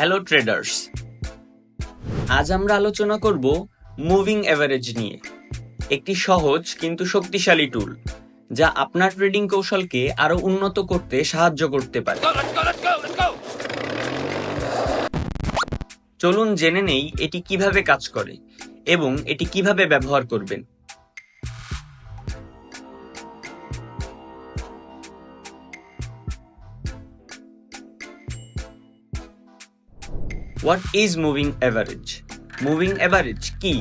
Hello traders, আজ আমরা আলোচনা করব মুভিং এভারেজ নিয়ে। একটি সহজ কিন্তু শক্তিশালী টুল যা আপনার ট্রেডিং কৌশলকে আরো উন্নত করতে সাহায্য করতে পারে। চলুন জেনে নেই এটি কিভাবে কাজ করে এবং এটি কিভাবে ব্যবহার করবেন। What is moving average? Moving average কি?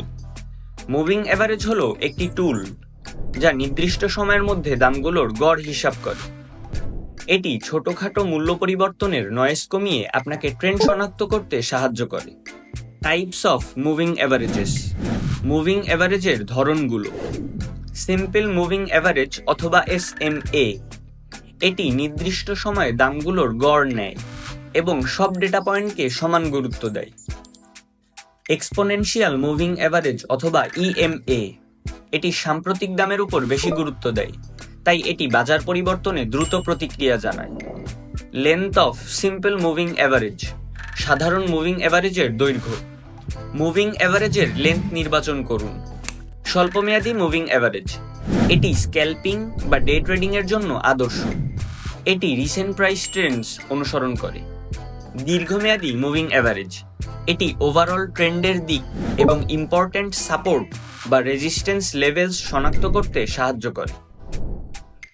মুভিং এভারেজ হলো একটি টুল যা নির্দিষ্ট সময়ের মধ্যে দামগুলোর গড় হিসাব করে। এটি ছোটখাটো মূল্য পরিবর্তনের নয়েজ কমিয়ে আপনাকে ট্রেন্ড শনাক্ত করতে সাহায্য করে। Types of moving averages. Moving এভারেজের ধরনগুলো: সিম্পল মুভিং এভারেজ অথবা SMA। এটি নির্দিষ্ট সময়ে দামগুলোর গড় নেয় এবং সব ডেটা পয়েন্টকে সমান গুরুত্ব দেয়। এক্সপোনেনশিয়াল মুভিং এভারেজ অথবা EMA। এটি সাম্প্রতিক দামের উপর বেশি গুরুত্ব দেয়, তাই এটি বাজার পরিবর্তনে দ্রুত প্রতিক্রিয়া জানায়। Length of simple moving average. সাধারণ মুভিং এভারেজের দৈর্ঘ্য। মুভিং এভারেজের লেন্থ নির্বাচন করুন। স্বল্পমেয়াদী মুভিং এভারেজ। এটি স্ক্যালপিং বা ডে ট্রেডিং এর জন্য আদর্শ। এটি রিসেন্ট প্রাইস ট্রেন্ডস অনুসরণ করে। দীর্ঘমেয়াদী মুভিং এভারেজ। এটি ওভারঅল ট্রেন্ডের দিক এবং ইম্পর্ট্যান্ট সাপোর্ট বা রেজিস্ট্যান্স লেভেলস শনাক্ত করতে সাহায্য করে।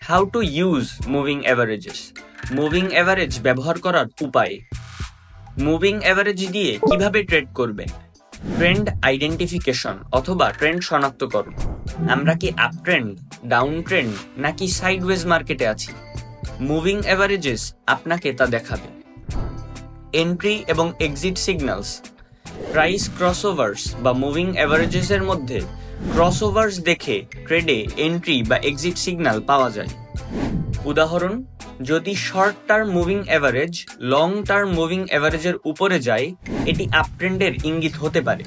How to use moving averages. Moving average ব্যবহার করার উপায়। মুভিং এভারেজ দিয়ে কিভাবে ট্রেড করবেন? ট্রেন্ড আইডেন্টিফিকেশন অথবা ট্রেন্ড শনাক্তকরণ। আমরা কি আপ ট্রেন্ড, ডাউন ট্রেন্ড নাকি সাইডওয়েজ মার্কেটে আছি? মুভিং এভারেজেস আপনাকে তা দেখাবে। এন্ট্রি এবং এক্সিট সিগন্যালস। প্রাইস ক্রসওভার্স বা মুভিং এভারেজেস এর মধ্যে ক্রসওভার্স দেখে ট্রেডে এন্ট্রি বা এক্সিট সিগন্যাল পাওয়া যায়। উদাহরণ: যদি short term moving average long term moving এভারেজের উপরে যায়, এটি আপ ট্রেন্ডের ইঙ্গিত হতে পারে।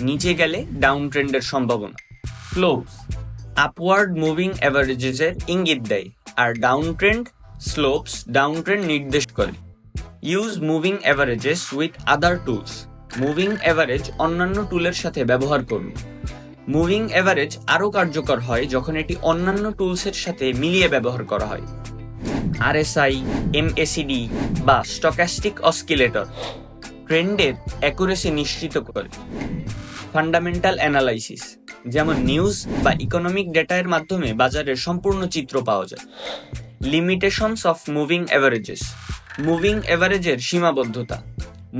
নিচে গেলে ডাউন ট্রেন্ডের সম্ভাবনা। স্লোপস আপওয়ার্ড মুভিং এভারেজেসের ইঙ্গিত দেয়, আর down trend slopes down trend নির্দেশ করে। Use moving averages with other tools. Moving average অন্যান্য টুলের সাথে ব্যবহার করুন। মুভিং এভারেজ আরও কার্যকর হয় যখন এটি অন্যান্য টুলসের সাথে মিলিয়ে ব্যবহার করা হয়। RSI, MACD বা স্টকাস্টিক অসকিলেটর ট্রেন্ডের অ্যাকুরেসি নিশ্চিত করে। ফান্ডামেন্টাল অ্যানালাইসিস, যেমন নিউজ বা ইকোনমিক ডেটার মাধ্যমে বাজারের সম্পূর্ণ চিত্র পাওয়া যায়। Limitations of moving averages. Moving এভারেজের সীমাবদ্ধতা।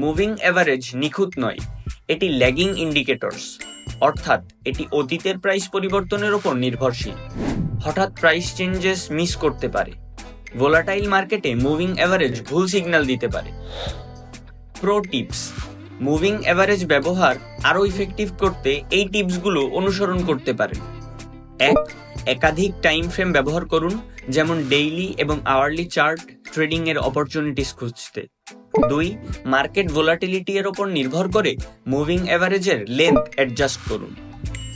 মুভিং এভারেজ নিখুঁত নয়, এটি ল্যাগিং ইন্ডিকেটরস, অর্থাৎ এটি অতীতের প্রাইস পরিবর্তনের উপর নির্ভরশীল। হঠাৎ প্রাইস চেঞ্জেস মিস করতে পারে। ভোলাটাইল মার্কেটে মুভিং এভারেজ ভুল সিগন্যাল দিতে পারে। Pro tips. মুভিং এভারেজ ব্যবহার আরও ইফেক্টিভ করতে এই টিপসগুলো অনুসরণ করতে পারেন। 1. একাধিক টাইম ফ্রেম ব্যবহার করুন, যেমন ডেইলি এবং আওয়ারলি চার্ট ট্রেডিং এর অপরচুনিটিস খুঁজতে। 2. মার্কেট ভোলাটিলিটি এর উপর নির্ভর করে মুভিং এভারেজের লেন্থ অ্যাডজাস্ট করুন।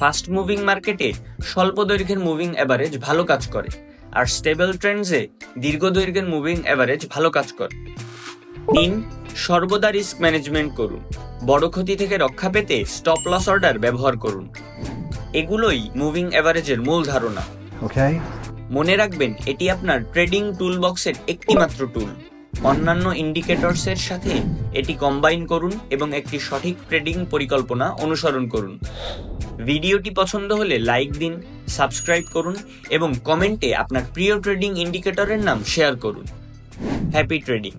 ফাস্ট মুভিং মার্কেটে স্বল্প দৈর্ঘ্যের মুভিং এভারেজ ভালো কাজ করে, আর স্টেবল ট্রেন্ডসে দীর্ঘ দৈর্ঘ্যের মুভিং এভারেজ ভালো কাজ করে। 3. সর্বদা রিস্ক ম্যানেজমেন্ট করুন। বড় ক্ষতি থেকে রক্ষা পেতে স্টপ লস অর্ডার ব্যবহার করুন। এগুলোই মুভিং এভারেজের মূল ধারণা। মনে রাখবেন, এটি আপনার ট্রেডিং টুল বক্সের একটি মাত্র টুল। অন্যান্য ইন্ডিকেটরসের সাথে এটি কম্বাইন করুন এবং একটি সঠিক ট্রেডিং পরিকল্পনা অনুসরণ করুন। ভিডিওটি পছন্দ হলে লাইক দিন, সাবস্ক্রাইব করুন এবং কমেন্টে আপনার প্রিয় ট্রেডিং ইন্ডিকেটরের নাম শেয়ার করুন। Happy trading.